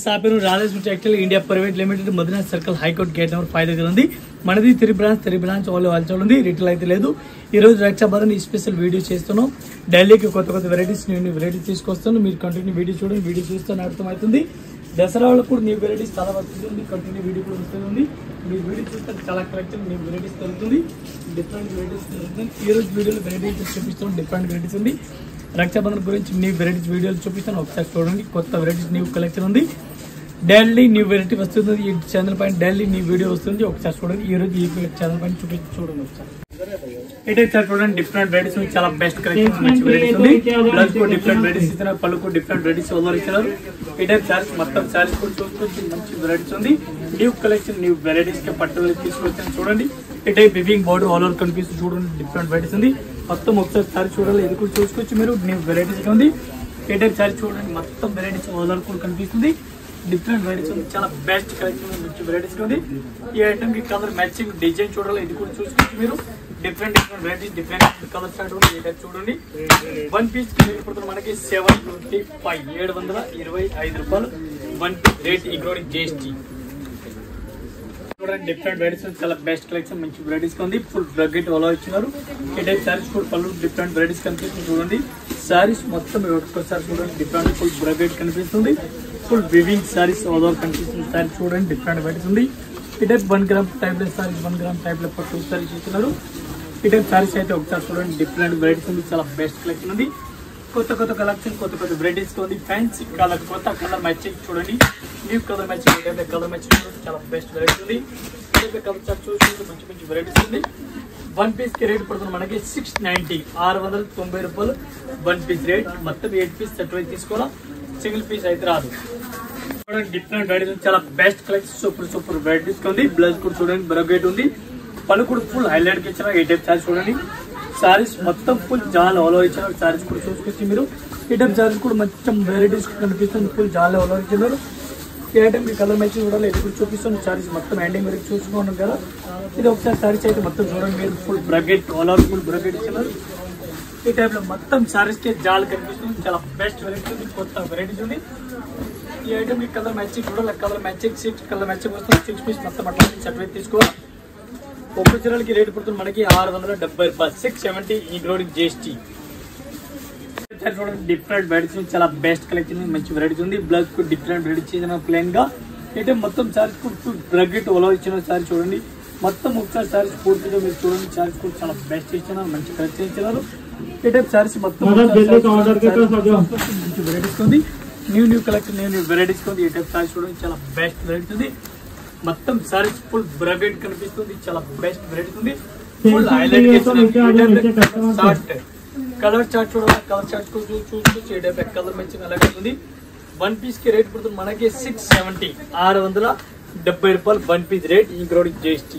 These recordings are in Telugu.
స్థాపన Rajesh textile India private limited Madina circle high court gate number 5 దగ్గర ఉంది. మనది 3 బ్రాంచ్ ఆల్చోల్ ఉంది. రిటైల్ అయితే లేదు. ఈ రోజు రక్షాబంధన్ స్పెషల్ వీడియో చేస్తున్నాం. ఢిల్లీకి కొత్త వెరైటీస్ న్యూ వెరైటీస్ తీసుకొస్తాను. మీరు కంటిన్యూ వీడియో చూడండి. వీడియో చూస్తే అర్థమవుతుంది. దసరా వాళ్ళకు కూడా న్యూ వెరైటీస్ చాలా వస్తుంది. కంటిన్యూ వీడియో కూడా వస్తుంది. మీరు వీడియో చూస్తే చాలా కలెక్షన్ న్యూ వెరైటీస్ దొరుకుతుంది. డిఫరెంట్ వెరైటీస్ దొరుకుతుంది. ఈ రోజు వీడియోలో వెరైటీస్ చూపిస్తాం. డిఫరెంట్ వెరైటీస్ ఉంది. రక్షాబంధన్ గురించి న్యూ వెరైటీస్ వీడియోలు చూపిస్తాను. ఒకసారి చూడండి. కొత్త వెరైటీస్ న్యూ కలెక్షన్ ఉంది. డైలీ న్యూ వెరైటీ వస్తుంది. ఈ ఛానల్ పైన డైలీ న్యూ వీడియో వస్తుంది. ఒకసారి చూడండి. ఈ రోజు ఈ ఛానల్ పైన చూడండి. ఒకసారి ఇటే చూడండి. డిఫరెంట్ వెరైటీస్ చాలా బెస్ట్ కలెక్షన్ మంచి వెరైటీస్ ఉంది. బ్లౌజ్ కు డిఫరెంట్ వెరైటీస్ ఇస్తున్నారు. పళ్ళుకు డిఫరెంట్ వెరైటీస్ ఓవర్ ఇస్తున్నారు. ఇటే సారీస్ మొత్తం సారీస్ కూడా చూసుకొచ్చి మంచి వెరైటీస్ ఉంది. న్యూ కలెక్షన్ న్యూ వెరైటీస్ కి పట్టులు తీసుకొచ్చాను. చూడండి. ఇటే వివింగ్ బోర్డు ఆల్ ఓవర్ కనిపిస్తుంది. చూడండి. డిఫరెంట్ వెరైటీస్ ఉంది. మొత్తం ఒకసారి సారీ చూడాలి. ఇది కూడా చూసుకోవచ్చు మీరు. న్యూ వెరైటీస్ ఉంది. ఏ టైప్ సారీ చూడండి. మొత్తం వెరైటీస్ ఓవర్ కూడా కనిపిస్తుంది. డిఫరెంట్ వెరైటీస్ ఉంది. చాలా బెస్ట్ కలెక్షన్ మంచి వెరైటీస్ ఉంది. ఈ ఐటమ్ కి కలర్ మ్యాచింగ్ డిజైన్ చూడాలి. ఇది కూడా చూసుకోవచ్చు మీరు. Different varieties different colour start ఉంది. ఈ టైప్ చూడండి. 1 పీస్ ఇప్పుడు మనకి 725 రూపాయలు 1 piece rate including GST. Different varieties చాలా బెస్ట్ కలెక్షన్ మంచి వెరైటీస్ ఉంది. ఫుల్ బ్రగ్గెట్ అలా ఇచ్చినారు. ఈ టైప్ సారీస్ ఫుల్ పళ్ళు డిఫరెంట్ వెరైటీస్ కనిపిస్తుంది. చూడండి. సారీస్ మొత్తం ఒక్కసారి చూడండి. డిఫరెంట్ ఫుల్ బ్రగ్గెట్ కనిపిస్తుంది. ఫుల్ వివింగ్ సారీస్ ఓవర్ కనిపిస్తుంది. సారీ చూడండి. డిఫరెంట్ వెరైటీస్ ఉంది. ఈ టైప్ 1 గ్రామ్ టైప్ లో సారీస్ 1 గ్రామ్ టైప్ లో పట్టు సారీస్ ఇస్తున్నారు. ఈ టైప్ సారీస్ అయితే ఒకసారి చూడండి. డిఫరెంట్ వెరైటీస్ ఉంది. చాలా బెస్ట్ కలెక్షన్ ఉంది. కొత్త కలెక్షన్ కొత్త వెరైటీస్ ఉంది. ఫ్యాన్సీ కలర్ కొత్త కలర్ మ్యాచింగ్ చూడండి. New colour matching colour matching చాలా బెస్ట్ వెరైటీ ఉంది. కలర్ చార్ట్ చూసుకుంటే మంచి వెరైటీస్ ఉంది. 1 పీస్ కి రేట్ పడుతుంది మనకి 690 690 రూపాయలు 1 పీస్ రేట్. మొత్తం 8 పీస్ సెట్ వైజ్ తీసుకోవాలా. సింగిల్ పీస్ అయితే రాదు. చూడండి. డిఫరెంట్ వెరైటీస్ చాలా బెస్ట్ కలెక్షన్ సూపర్ వెరైటీస్ ఉంది. బ్లౌజ్ కూడా చూడండి. బ్రగ్గెట్ ఉంది. పళ్ళు కూడా ఫుల్ హైలైట్ కి ఇచ్చిన. ఏ టైప్ సారీస్ చూడండి. సారీస్ మొత్తం ఫుల్ జాల్ ఆల్ ఓవర్ ఇచ్చారు. సారీస్ కూడా చూసుకొచ్చి మీరు. ఈ టైప్ సారీస్ కూడా మొత్తం వెరైటీస్ కనిపిస్తుంది. ఫుల్ జాల్ ఆల్ ఓవర్ ఇచ్చారు. ఈ ఐటమ్ కి కలర్ మ్యాచింగ్ చూడాలి. ఇది కూడా చూపిస్తాను. సారీస్ మొత్తం ఎండింగ్ వరకు చూసుకున్నాం కదా. ఇది ఒకసారి సారీస్ అయితే మొత్తం చూడండి మీరు. ఫుల్ బ్రగ్గెట్ ఆల్ ఓవర్ ఫుల్ బ్రగ్గెట్ ఇచ్చారు. ఈ టైప్ లో మొత్తం సారీస్ కి జాల్ కనిపిస్తుంది. చాలా బెస్ట్ వెరైటీ ఉంది. కొత్త వెరైటీస్ ఉంది. ఈ ఐటమ్ కి కలర్ మ్యాచింగ్ చూడాలి. కలర్ మ్యాచింగ్ 6 కలర్ మ్యాచింగ్ వస్తుంది. 6 పీస్ మొత్తం అట్లా సెట్ వైజ్ తీసుకోవాలి. ఒక్క చీరలకి రేట్ పడుతుంది మనకి 670 రూపాయలు 670 ఇంక్లూడింగ్ GST. చూడండి. డిఫరెంట్ వెరైటీస్ చాలా బెస్ట్ కలెక్షన్ మంచి వెరైటీస్ ఉంది. బ్లౌజ్ కు డిఫరెంట్ వెరైటీస్ ఇచ్చిన ప్లెయిన్ గా. అయితే మొత్తం సారీస్ కూడా బ్రగ్గెట్ ఓలా ఇచ్చిన సారీ చూడండి. మొత్తం ఒకసారి సారీస్ పూర్తిగా మీరు చూడండి. సారీస్ కూడా చాలా బెస్ట్ ఇచ్చినారు. మంచి కలెక్షన్ ఇచ్చినారు. ఈ టైప్ సారీస్ మొత్తం మంచి వెరైటీస్ ఉంది. న్యూ కలెక్షన్ న్యూ వెరైటీస్ ఉంది. ఈ టైప్ సారీస్ చూడండి. చాలా బెస్ట్ వెరైటీస్ ఉంది. మొత్తం సారీస్ ఫుల్ బ్రగ్గెట్ కనిపిస్తుంది. చాలా బెస్ట్ వెరైటీస్ ఉంది. ఫుల్ హైలైట్ కలర్ చార్ట్ చూడాలి. కలర్ చార్ట్ చూసి కలర్ మంచిగా అలాగే ఉంది. 1 పీస్ కి రేట్ పడుతుంది మనకి 670 670 రూపాయలు 1 piece rate including GST.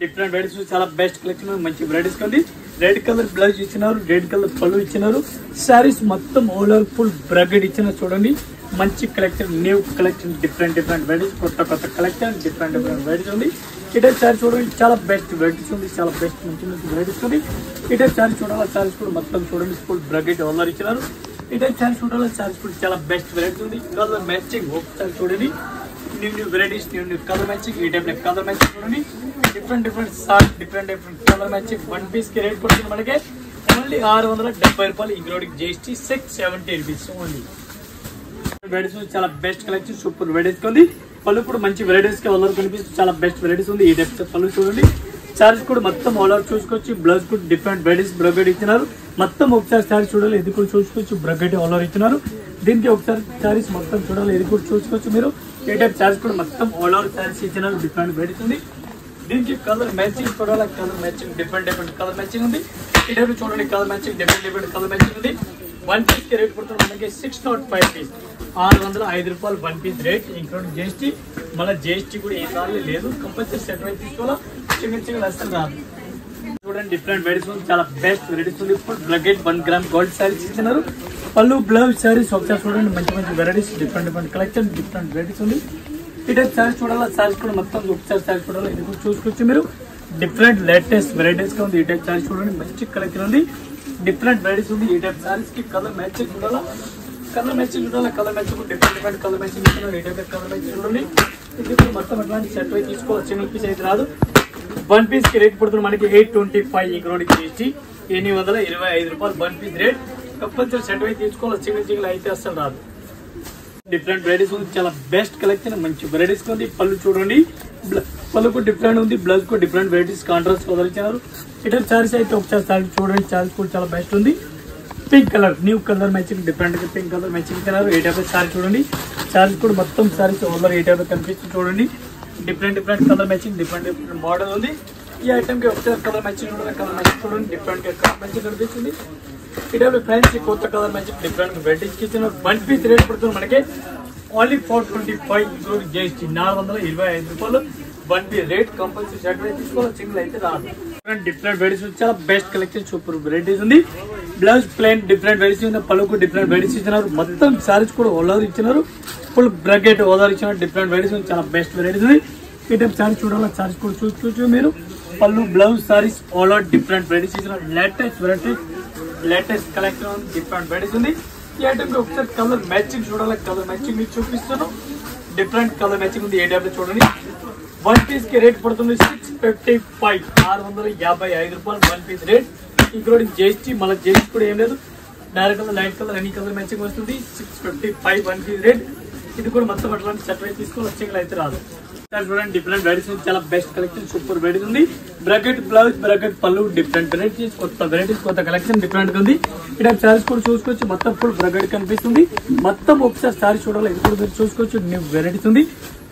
Different varieties చాలా బెస్ట్ కలెక్షన్ మంచి వెరైటీస్ ఉంది. రెడ్ కలర్ బ్లౌజ్ ఇచ్చినారు. రెడ్ కలర్ పళ్ళు ఇచ్చినారు. సారీస్ మొత్తం ఓవర్ ఫుల్ బ్రగ్గెట్ ఇచ్చినారు. చూడండి. మంచి collection new collection different varieties కొత్త కలెక్షన్ డిఫరెంట్ వెరైటీస్ ఉంది. ఈ టైప్ సారీ చూడండి. చాలా బెస్ట్ వెరైటీస్ ఉంది. చాలా బెస్ట్ మంచి వెరైటీస్ ఉంది. ఈ టైప్ సారీ చూడాలి. సారీస్ కూడా మొత్తం చూడండి. ఫుల్ బ్రగ్గెట్ ఓవర్ ఇచ్చినారు. ఈ టైప్ సారీ చూడాలి. సారీస్ కూడా చాలా బెస్ట్ వెరైటీస్ ఉంది. కలర్ మ్యాచింగ్ ఒకసారి చూడండి. New varieties new colour matching. ఈ టైప్ కలర్ మ్యాచింగ్ చూడండి. Different saree different colour matching. 1 piece కి రేట్ పడుతుంది మనకి ఓన్లీ 670 రూపాయలు including GST 670 rupees only. Varieties చాలా బెస్ట్ కలెక్షన్ సూపర్ వెరైటీస్ ఉంది. పళ్ళు కూడా మంచి వెరైటీస్ కి ఆల్ ఓవర్ కనిపిస్తుంది. చాలా బెస్ట్ వెరైటీస్ ఉంది. ఈ టైప్ పళ్ళు చూడండి. సారీస్ కూడా మొత్తం ఆల్ ఓవర్ చూసుకోవచ్చు. బ్లౌజ్ కూడా డిఫరెంట్ వెరైటీస్ బ్రగ్గెట్ ఇచ్చినారు. మొత్తం ఒకసారి సారీ చూడాలి. ఇది కూడా చూసుకోవచ్చు. బ్రగ్గెట్ ఆల్ ఓవర్ ఇచ్చినారు. దీనికి ఒకసారి సారీస్ మొత్తం చూడాలి. ఇది కూడా చూసుకోవచ్చు మీరు. ఈ టైప్ సారీస్ కూడా మొత్తం ఆల్ ఓవర్ సారీస్ ఇచ్చినారు. డిఫరెంట్ వెరైటీస్ ఉంది. దీనికి కలర్ మ్యాచింగ్ చూడాలి. Colour matching different colour matching ఉంది. ఈ టైప్ చూడండి. Colour matching different colour matching ఉంది. 1 పీస్ కి రేట్ పడుతుంది మనకి 605 పీస్ 605 రూపాయలు 1 పీస్ రేట్ ఇంక్లూడింగ్ GST. మళ్ళీ GST కూడా ఏ సార్లు లేదు. కంపల్సరీ సెట్ వైజ్ తీసుకోవాలా. సింగిల్ అసలు రాదు. చూడండి. డిఫరెంట్ వెరైటీస్ ఉంది. చాలా బెస్ట్ వెరైటీస్ ఉంది. ఫుల్ బ్రగ్గెట్ 1 గ్రామ్ గోల్డ్ సారీస్ ఇచ్చినారు. పళ్ళు బ్లౌజ్ సారీస్ ఒకసారి చూడండి. మంచి varieties different collection different varieties ఉంది. ఈ టైప్ సారీస్ చూడాలా. సారీస్ కూడా మొత్తం ఒకసారి సారీస్ చూడాలి. ఇది కూడా చూసుకోవచ్చు మీరు. డిఫరెంట్ లేటెస్ట్ వెరైటీస్ గా ఉంది. ఈ టైప్ సారీస్ చూడండి. మంచి కలెక్షన్ ఉంది. డిఫరెంట్ వెరైటీస్ ఉంది. ఈ టైప్ సారీస్ కి కలర్ మ్యాచింగ్ చూడాలా. కలర్ మ్యాచింగ్ చూడాలి, colour matching different colour matching ఇస్తున్నారు. ఏ టైప్ కలర్ మ్యాచింగ్ చూడండి. ఇది మొత్తం అట్లాంటి సెట్ అయి తీసుకోవాలి. సింగిల్ పీస్ అయితే రాదు. వన్ పీస్ కి రేట్ పడుతుంది మనకి 825 ఇంక్లూడింగ్ జీఎస్టీ, 825 రూపాయలు one piece rate. Compulsory set అయి తీసుకోవాలి. సింగిల్ అయితే అసలు రాదు. డిఫరెంట్ వెరైటీస్ ఉంది, చాలా బెస్ట్ కలెక్షన్, మంచి వెరైటీస్ ఉంది. పళ్ళు చూడండి, పళ్ళుకు డిఫరెంట్ ఉంది, బ్లౌజ్ కు డిఫరెంట్ వెరైటీస్ కాంట్రాస్ట్ వదిలించారు. ఇటర్ సారీస్ అయితే ఒకసారి సారీ చూడండి, సారీస్ కూడా చాలా బెస్ట్ ఉంది. Pink colour new colour matching different pink colour matching ఇచ్చినారు. ఏ టైప్ సారీ చూడండి, సారీస్ కూడా మొత్తం సారీస్ ఓవర్ ఏ టైప్ కనిపిస్తుంది చూడండి. Different colour matching different model ఉంది. ఈ ఐటమ్ కి ఒకసారి కలర్ మ్యాచింగ్ చూడండి, కలర్ మ్యాచింగ్ చూడండి, డిఫరెంట్ కలర్ మ్యాచింగ్ కనిపిస్తుంది. ఇటువంటి ఫ్రెండ్స్ కొత్త కలర్ మ్యాచింగ్ డిఫరెంట్ వెరైటీస్ ఇచ్చిన వన్ పీస్ రేట్ పడుతుంది మనకి ఓన్లీ 425 ఇంక్లూడింగ్ జీఎస్టీ, 425 రూపాయలు one piece rate. Compulsory shirt తీసుకోవాలి, సింగిల్ అయితే రాదు. డిఫరెంట్ వెరైటీస్ చాలా బెస్ట్ కలెక్షన్, సూపర్ వెరైటీస్ ఉంది. బ్లౌజ్ ప్లెయిన్ డిఫరెంట్ వెరైటీస్ ఉంది, పలుకు డిఫరెంట్ వెరైటీస్ ఇచ్చినారు. మొత్తం సారీస్ కూడా ఓలర్ ఇచ్చినారు, ఫుల్ బ్రాకెట్ ఓలర్ ఇచ్చినారు. డిఫరెంట్ వెరైటీస్ ఉంది, చాలా బెస్ట్ వెరైటీస్ ఉంది. ఈ టైప్ సారీస్ చూడాలి, సారీస్ కూడా చూసి మీరు పళ్ళు బ్లౌజ్ సారీస్ ఓలర్ డిఫరెంట్ వెరైటీస్ ఇచ్చినారు. లేటెస్ట్ కలెక్షన్ డిఫరెంట్ వెరైటీస్ ఉంది. ఈ ఐటమ్ కి ఒకసారి కలర్ మ్యాచింగ్ చూడాలి, కలర్ మ్యాచింగ్ మీకు చూపిస్తాను. డిఫరెంట్ కలర్ మ్యాచింగ్ ఉంది. ఏ టైప్ చూడండి. వన్ పీస్ కి రేట్ పడుతుంది 655, 655 రూపాయలు one piece rate including GST. మళ్ళీ జీఎస్టీ కూడా ఏం లేదు, direct colour light colour any colour matching వస్తుంది. 655 వన్ పీస్ రేట్. ఇది కూడా మొత్తం అట్లాంటి సెట్ అయితే తీసుకోవాలి, సింగిల్ అయితే రాదు. చూడండి డిఫరెంట్ వెరైటీస్ చాలా బెస్ట్ కలెక్షన్, సూపర్ వెరైటీస్ ఉంది. బ్రాకెట్ బ్లౌజ్ బ్రాకెట్ పళ్ళు డిఫరెంట్ వెరైటీస్, కొత్త కలెక్షన్ డిఫరెంట్ ఉంది. ఇక్కడ సారీస్ కూడా చూసుకోవచ్చు, మొత్తం ఫుల్ బ్రాకెట్ కనిపిస్తుంది. మొత్తం ఒకసారి సారీ చూడాలి, ఇది కూడా మీరు చూసుకోవచ్చు. న్యూ వెరైటీస్ ఉంది.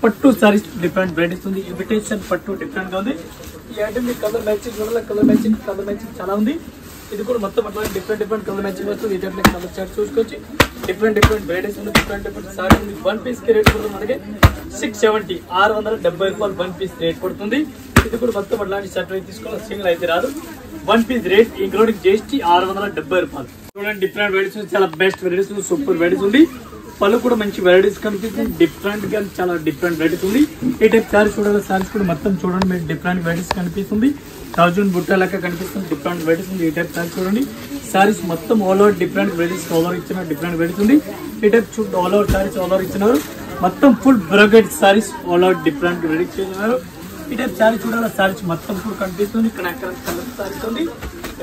పట్టు సారీస్ డిఫరెంట్ వెరైటీస్ ఉంది. ఇమిటేషన్ పట్టు డిఫరెంట్ గా ఉంది. ఈ ఐటమ్ కలర్ మ్యాచింగ్ చూడాలి, కలర్ మ్యాచింగ్ చాలా ఉంది. ఇది కూడా మొత్తం అట్లా డిఫరెంట్ కలర్ మ్యాచింగ్ వస్తుంది. ఈ టైప్ కలర్ చార్ట్ చూసుకోవచ్చు. డిఫరెంట్ వెరైటీస్ ఉంది, డిఫరెంట్ సారీ ఉంది. వన్ పీస్ కి రేట్ పడుతుంది మనకి 670, 670 రూపాయలు వన్ పీస్ రేట్ పడుతుంది. ఇది కూడా మొత్తం అట్లాంటి షర్ట్ అయితే తీసుకోవాలి, సింగిల్ అయితే రాదు. One piece rate including GST 670 రూపాయలు. చూడండి డిఫరెంట్ వెరైటీస్ చాలా బెస్ట్ వెరైటీస్, సూపర్ వెరైటీస్ ఉంది. పళ్ళు కూడా మంచి వెరైటీస్ కనిపిస్తుంది. డిఫరెంట్ గా చాలా డిఫరెంట్ వెరైటీస్ ఉంది. ఈ టైప్ సారీస్ చూడాలి, సారీస్ కూడా మొత్తం చూడండి మీరు డిఫరెంట్ వెరైటీస్ కనిపిస్తుంది. 1000 బుట్ట లెక్క కనిపిస్తుంది. డిఫరెంట్ వెరైటీస్ ఉంది. ఈ టైప్ సారీస్ చూడండి, సారీస్ మొత్తం all over different varieties over ఇచ్చిన డిఫరెంట్ వెరైటీస్ ఉంది. ఈ టైప్ చూడండి all over saris all over ఇచ్చినారు. మొత్తం full bracket saris all over different varieties ఇచ్చినారు. ఈ టైప్ సారీస్ చూడాలి, సారీస్ మొత్తం కూడా కనిపిస్తుంది. కలర్ సారీస్ ఉంది.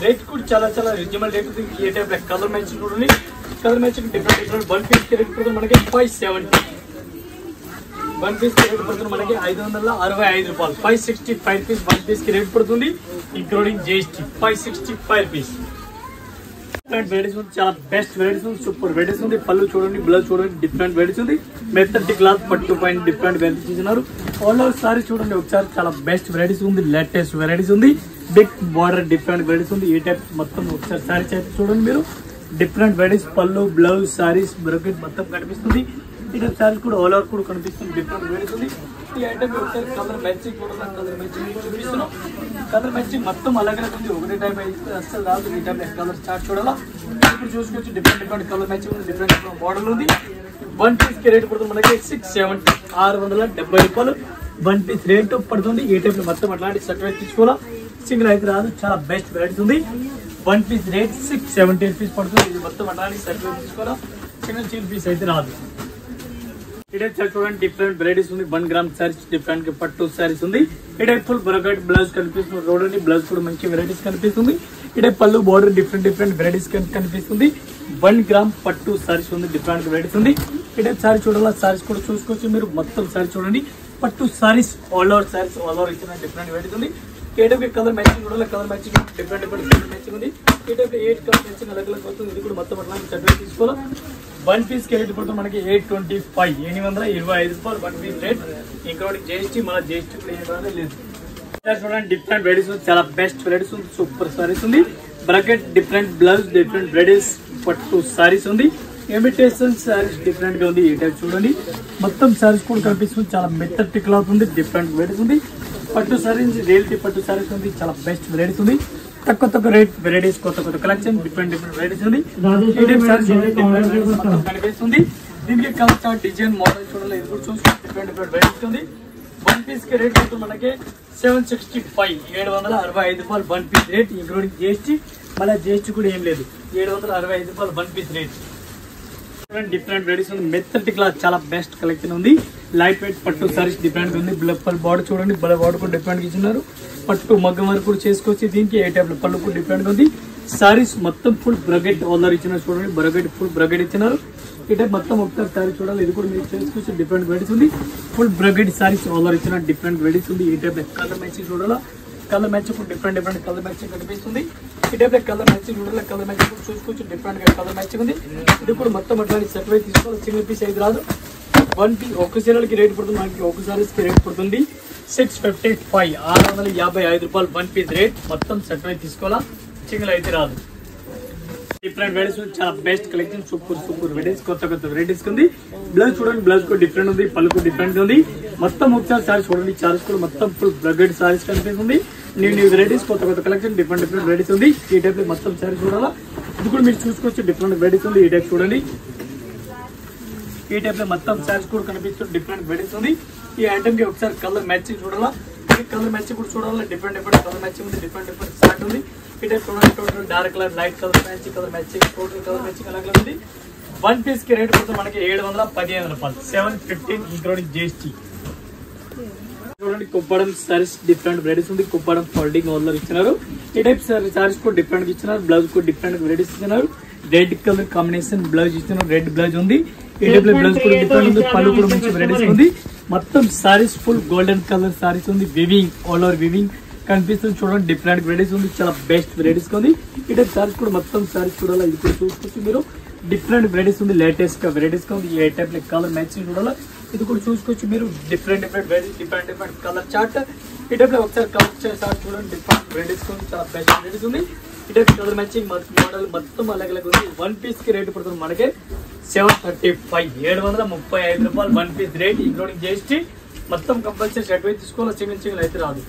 రేట్ కూడా చాలా రీజనబుల్ రేట్ ఉంది. ఈ టైప్ కలర్ మ్యాచింగ్ చూడండి, colour matching different one piece కి రేట్ పడుతుంది మనకి 570. వన్ పీస్ కి రేట్ పడుతుంది మనకి 565 రూపాయలు. 565 రూపీస్ వన్ పీస్ కి రేట్ పడుతుంది including GST. 565 rupees. Different varieties ఉంది, చాలా బెస్ట్ వెరైటీస్ ఉంది, సూపర్ వెరైటీస్ ఉంది. పళ్ళు చూడండి, బ్లౌజ్ చూడండి, డిఫరెంట్ వెరైటీస్ ఉంది. మెత్తటి క్లాత్ పట్టు పైన డిఫరెంట్ వెరైటీస్ ఇచ్చినారు. ఆల్ ఓవర్ సారీ చూడండి ఒకసారి, చాలా బెస్ట్ వెరైటీస్ ఉంది. లేటెస్ట్ వెరైటీస్ ఉంది. బిగ్ బార్డర్ డిఫరెంట్ వెరైటీస్ ఉంది. ఈ టైప్ మొత్తం ఒకసారి సారీస్ అయితే చూడండి మీరు. డిఫరెంట్ వెరైటీస్ పళ్ళు బ్లౌజ్ సారీస్ బ్రాకెట్ మొత్తం కనిపిస్తుంది. ఈ టైప్ సారీస్ కూడా ఆల్ ఓవర్ కూడా కనిపిస్తుంది. డిఫరెంట్ వెరైటీస్ ఉంది. ఈ ఐటమ్ ఒకసారి కలర్ మ్యాచింగ్ చూడాలి, కలర్ మ్యాచింగ్ చూపిస్తున్నాం. కలర్ మ్యాచింగ్ మొత్తం అలాగే ఉంది, ఒకటే టైప్ అయితే అసలు రాదు. ఈ టైప్ కలర్ చార్ట్ చూడాలా, ఇప్పుడు చూసుకోవచ్చు. డిఫరెంట్ కలర్ మ్యాచింగ్ ఉంది, డిఫరెంట్ మోడల్ ఉంది. వన్ పీస్ కి రేట్ పడుతుంది మనకి 670, 670 రూపాయలు వన్ పీస్ రేట్ పడుతుంది. ఈ టైప్ మొత్తం అట్లాంటి సర్టిఫికేట్ తీసుకోవాలా, సింగిల్ అయితే రాదు. చాలా బెస్ట్ వెరైటీస్ ఉంది. వన్ పీస్ రేట్ 670 రూపీస్ పడుతుంది. ఇది మొత్తం అట్లాంటి సర్టిఫికేట్ తీసుకోవాలా, సింగిల్ పీస్ అయితే రాదు. ఇదే చూడండి డిఫరెంట్ వెరైటీస్ ఉంది. 1 గ్రామ్ సారీస్ డిఫరెంట్ పట్టు సారీస్ ఉంది. ఇదే ఫుల్ బ్రాకెట్ బ్లౌజ్ కనిపిస్తుంది. రోడ్ని బ్లౌజ్ కూడా మంచి వెరైటీస్ కనిపిస్తుంది. ఇదే పళ్ళు బార్డర్ డిఫరెంట్ వెరైటీస్ కనిపిస్తుంది. 1 గ్రామ్ పట్టు సారీస్ ఉంది, డిఫరెంట్ వెరైటీస్ ఉంది. ఇదే సారీ చూడాలా, సారీస్ కూడా చూసుకోవచ్చు మీరు. మొత్తం సారీ చూడండి, పట్టు saris all over saris all over ఇచ్చిన డిఫరెంట్ వెరైటీస్ ఉంది. ఏటైపు కలర్ మ్యాచింగ్ చూడాలి, colour matching different colour matching ఉంది. ఏటైపు 8 కలర్ మ్యాచింగ్ అలాగే వస్తుంది. ఇది కూడా మొత్తం అట్లాంటి సర్టిఫికేట్ తీసుకోవాలి. వన్ పీస్ కి రేట్ పడుతుంది మనకి 825, 825 రూపాయలు one piece rate including GST. మన జీఎస్టీ కూడా ఏం లేదు. చూడండి డిఫరెంట్ వెరైటీస్ ఉంది, చాలా బెస్ట్ వెరైటీస్ ఉంది, సూపర్ సారీస్ ఉంది. Bracket different blouse different varieties పట్టు సారీస్ ఉంది. ఇమిటేషన్ సారీస్ డిఫరెంట్ గా ఉంది. ఈ టైప్ చూడండి మొత్తం సారీస్ కూడా కనిపిస్తుంది. చాలా మెత్తటి క్లాత్ ఉంది, డిఫరెంట్ వెరైటీస్ ఉంది. పట్టు సారీస్ రియల్టీ పట్టు సారీస్ ఉంది, చాలా బెస్ట్ వెరైటీస్ ఉంది. తక్కువ రేట్ వెరైటీస్, కొత్త కలెక్షన్ డిఫరెంట్ వెరైటీస్ ఉంది. కనిపిస్తుంది. దీనికి కలర్ చార్ట్ డిజైన్ మోడల్ చూడాలి, ఇది కూడా చూసుకుంటే డిఫరెంట్ వెరైటీస్ ఉంది. వన్ పీస్ కి రేట్ ఉంటుంది మనకి 765, 765 రూపాయలు one piece rate including GST. మళ్ళీ జీఎస్టీ కూడా ఏం లేదు. 765 రూపాయలు one piece rate. Different varieties ఉంది. మెత్తటి క్లాత్ చాలా బెస్ట్ కలెక్షన్ ఉంది. లైట్ వెయిట్ పట్టు సారీస్ డిఫరెంట్ ఉంది. బాడీ చూడండి, బాడీ కూడా డిఫరెంట్ ఇచ్చినారు. పట్టు మగ్గం వరకు కూడా చేసుకోవచ్చు. దీనికి ఏ టైప్ పళ్ళు కూడా డిఫరెంట్ ఉంది. సారీస్ మొత్తం ఫుల్ బ్రగెట్ ఆల్రెడీ ఇచ్చినారు. చూడండి బ్రగెట్ ఫుల్ బ్రగెట్ ఇచ్చినారు. ఈ టైప్ మొత్తం ఒకసారి సారీ చూడాలి. ఇది కూడా మీరు చేసుకోవచ్చు. డిఫరెంట్ వెరైటీస్ ఉంది. ఫుల్ బ్రగెట్ సారీస్ ఆల్రెడీ ఇచ్చిన డిఫరెంట్ వెరైటీస్ ఉంది. ఈ టైప్ కలర్ మ్యాచింగ్ చూడాలా. కలర్ మ్యాచ్ కూడా డిఫరెంట్ కలర్ మ్యాచింగ్ కనిపిస్తుంది. ఈ టైప్ కలర్ మ్యాచింగ్ చూడాలి. కలర్ మ్యాచింగ్ కూడా చూసుకోవచ్చు. డిఫరెంట్ గా కలర్ మ్యాచింగ్ ఉంది. ఇది కూడా మొత్తం అట్లాంటి సెట్ వైజ్ తీసుకోవాలి. సింగిల్ పీస్ అయితే రాదు. 1 పీస్ ఒక చీరలకి రేట్ పడుతుంది. మనకి ఒక సారీస్కి రేట్ పడుతుంది 655 655 రూపాయలు 1 పీస్ రేట్. మొత్తం సెట్ వైజ్ తీసుకోవాలా, సింగిల్ అయితే రాదు. డిఫరెంట్ వెరైటీస్ చాలా బెస్ట్ కలెక్షన్. సూపర్ వెరైటీస్, కొత్త వెరైటీస్ ఉంది. బ్లౌజ్ చూడండి, బ్లౌజ్ కూడా డిఫరెంట్ ఉంది. పళ్ళు కూడా డిఫరెంట్ ఉంది. మొత్తం ఒకసారి సారీస్ చూడండి. సారీస్ కూడా మొత్తం ఫుల్ బ్రగెడ్ సారీస్ కనిపిస్తుంది. న్యూ వెరైటీస్, కొత్త కలెక్షన్, డిఫరెంట్ వెరైటీస్ ఉంది. ఈ టైప్ మొత్తం సారీస్ చూడాలా. ఇది కూడా మీరు చూసుకోవచ్చు. డిఫరెంట్ వెరైటీస్ ఉంది. ఈ టైప్ చూడండి. ఈ టైప్ లో మొత్తం సారీస్ కూడా కనిపిస్తుంది. డిఫరెంట్ వెరైటీస్ ఉంది. ఈ ఐటమ్ కి ఒకసారి కలర్ మ్యాచింగ్ చూడాలా. కలర్ మ్యాచింగ్ కూడా చూడాలి. డిఫరెంట్ కలర్ మ్యాచింగ్ ఉంది. డిఫరెంట్ స్టార్ట్ ఉంది. ఈ టైప్ చూడండి. Total dark colour, light colour matching, colour matching, total colour matching అలాగే ఉంది. 1 పీస్ కి రేట్ పడుతుంది మనకి 715 రూపాయలు 715 ఇంక్లూడింగ్ జిఎస్టీ. చూడండి కుప్పడం సారీస్ డిఫరెంట్ వెరైటీస్ ఉంది. కుప్పడం ఫోల్డింగ్ ఆల్ ఇచ్చినారు. ఈ టైప్ సారీస్ కూడా డిఫరెంట్ ఇచ్చినారు. బ్లౌజ్ కూడా డిఫరెంట్ వెరైటీస్ ఇచ్చినారు. రెడ్ కలర్ కాంబినేషన్ బ్లౌజ్ ఇచ్చినారు. రెడ్ బ్లౌజ్ ఉంది. ఈ టైప్ లో బ్లౌజ్ కూడా డిఫరెంట్ ఉంది. పళ్ళు కూడా మంచి వెరైటీస్ ఉంది. మొత్తం saris full golden colour saris ఉంది. వివింగ్ ఆల్ ఓవర్ వివింగ్ కనిపిస్తుంది. చూడండి డిఫరెంట్ వెరైటీస్ ఉంది. చాలా బెస్ట్ వెరైటీస్ ఉంది. ఈ టైప్ సారీస్ కూడా మొత్తం సారీస్ చూడాలి. ఇది కూడా చూసుకోవచ్చు మీరు. డిఫరెంట్ వెరైటీస్ ఉంది. లేటెస్ట్ గా వెరైటీస్ గా ఉంది. ఏ టైప్ లో కలర్ మ్యాచింగ్ చూడాలి. ఇది కూడా చూసుకోవచ్చు మీరు. Different varieties, different colour chart. ఈ టైప్ లో ఒకసారి కలర్ చార్ట్ చూడండి. డిఫరెంట్ వెరైటీస్ ఉంది. చాలా బెస్ట్ వెరైటీస్ ఉంది. ఈ టైప్ కలర్ మ్యాచింగ్ మోడల్ మొత్తం అలాగే ఉంది. 1 పీస్ కి రేట్ పడుతుంది మనకి 735 735 రూపాయలు 1 పీస్ రేట్ ఇంక్లూడింగ్ జిఎస్టీ. మొత్తం కంపల్సరీ సెట్ వైజ్ తీసుకోవాలి. సింగిల్ అయితే రాదు.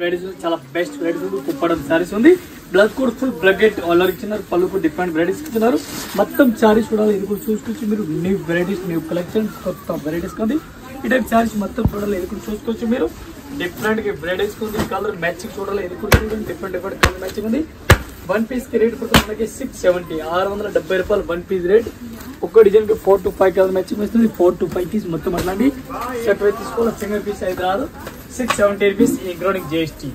వెరైటీస్ చాలా బెస్ట్ వెరైటీస్ ఉంది. కుప్పడం సారీస్ ఉంది. బ్లౌజ్ కూడా ఫుల్ బ్రగెట్ ఆల్రెడీ ఇచ్చినారు. పళ్ళు కూడా డిఫరెంట్ వెరైటీస్ ఇచ్చినారు. మొత్తం సారీస్ చూడాలి. ఇది కూడా చూసుకోవచ్చు మీరు. న్యూ వెరైటీస్, న్యూ కలెక్షన్, కొత్త వెరైటీస్ ఉంది. ఈ టైప్ సారీస్ మొత్తం చూడాలి. ఇది కూడా చూసుకోవచ్చు మీరు. డిఫరెంట్ వెరైటీస్ ఉంది. కలర్ మ్యాచింగ్ చూడాలి. ఇది కూడా చూడండి. డిఫరెంట్ కలర్ మ్యాచింగ్ ఉంది. 1 పీస్ కి రేట్ పడుతుంది మనకి 670 670 రూపాయలు 1 పీస్ రేట్. ఒక్క డిజైన్ కి 4 to 5 కలర్ మ్యాచింగ్ వస్తుంది. 4 to 5 పీస్ మొత్తం అట్లాంటి సెట్ వైజ్ తీసుకోవాలి. సింగిల్ పీస్ అయితే రాదు. 670 rupees including GST.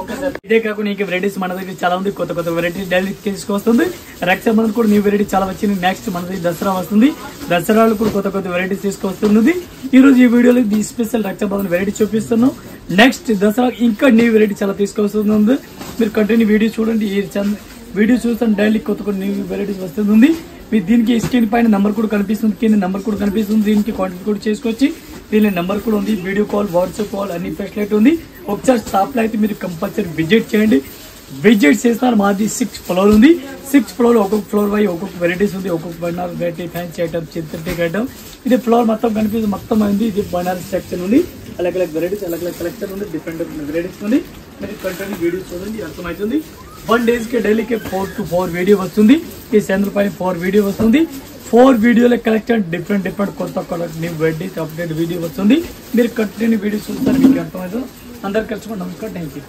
Okay sir. ఇదే కాకుండా ఇంకా వెరైటీస్ మన దగ్గర చాలా ఉంది. కొత్త వెరైటీస్ డైలీ తీసుకొస్తుంది. రక్షాబంధన్ కూడా న్యూ వెరైటీ చాలా వచ్చింది. నెక్స్ట్ మన దగ్గర దసరా వస్తుంది. దసరాలు కూడా కొత్త వెరైటీస్ తీసుకొస్తుంది. ఈ రోజు ఈ వీడియోలో ఈ స్పెషల్ రక్షాబంధన్ వెరైటీ చూపిస్తున్నాం. నెక్స్ట్ దసరా ఇంకా న్యూ వెరైటీ చాలా తీసుకొస్తుంది. మీరు కంటిన్యూ వీడియో చూడండి. ఈ వీడియో చూస్తాను. డైలీ కొత్త న్యూ వెరైటీస్ వస్తుంది. మీరు దీనికి స్క్రీన్ పైన నెంబర్ కూడా కనిపిస్తుంది. కింద నెంబర్ కూడా కనిపిస్తుంది. దీనికి కాంటాక్ట్ కూడా చేసుకోవచ్చు. దీని నెంబర్ కూడా ఉంది. వీడియో కాల్, వాట్సాప్ కాల్ అన్ని ఫెసిలిటీ ఉంది. ఒకసారి షాప్ లో అయితే మీరు కంపల్సరీ విజిట్ చేయండి. విజిట్ చేస్తారు. మాది 6th ఫ్లోర్ ఉంది. 6th ఫ్లోర్ ఒక్కొక్క ఫ్లోర్ వై ఒక్కొక్క వెరైటీస్ ఉంది. ఒక్కొక్క Banaras variety, fancy item, synthetic item. ఇది ఫ్లోర్ మొత్తం కనిపిస్తుంది. మొత్తం అయింది. ఇది బనారస్ సెక్షన్ ఉంది. अलग अलग वेराइटीज अलग अलग कलेक्शन ఉంది డిఫరెంట్ వెరైటీస్ ఉంది మీరు కంటిన్యూ వీడియోస్ చూడండి అర్థమవుతుంది 1 డేస్ కి డైలీ కి 4 to 4 వీడియో వస్తుంది ఈ ఛానల్ పైన 4 వీడియో వస్తుంది 4 వీడియోల కలెక్షన్ డిఫరెంట్ కొత్త న్యూ వెరైటీస్ అప్డేట్ వీడియో వస్తుంది మీరు కంటిన్యూ వీడియోస్ చూస్తారు మీకు అర్థమవుతుంది అందరికీ నమస్కారం థాంక్యూ